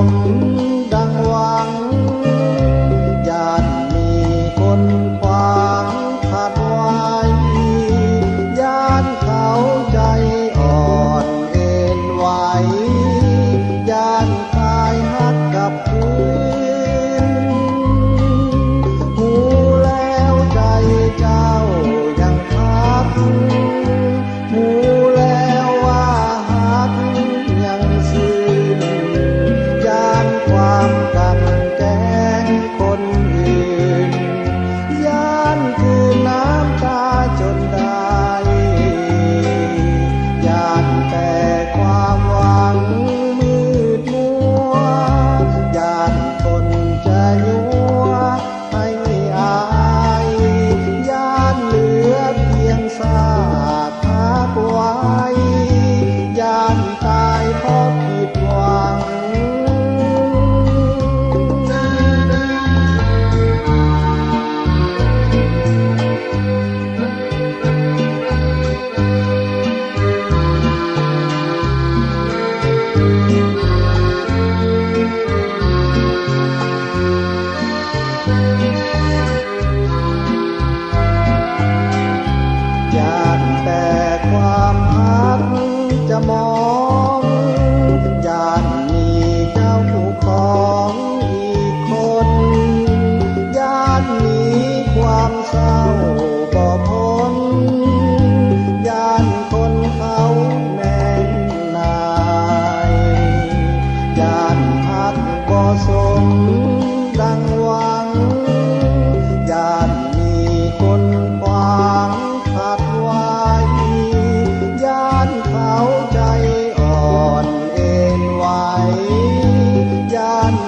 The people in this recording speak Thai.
มดังหวังญาติมีคนขวางขัดไว้ญาติเขาใจอ่อนเอ็นไหวญาติคลายหักกับพื้นหูแล้วใจเจ้ายังพักหูแล้วว่าหักยังซื่นญาติความกันแกล้งคนอื่นญาติคือน้ำตาจนได้ญาติแต่ความหวังมืดมัวญาติคนจะยัวให้อายญาติเหลือเพียงซากพักไว้ญาติตายเพราะผิดหวังญาติแต่ความพักจะมองญาติมีเจ้าผู้ของอีกคนญาติมีความเศร้าบ่พ้นญาติคนเขาแน่นนายญาติพักบ่สมดังหวังญาติมีคนขวางขัดไว้ญาติเขาใจอ่อนเอ็นไหวญาติ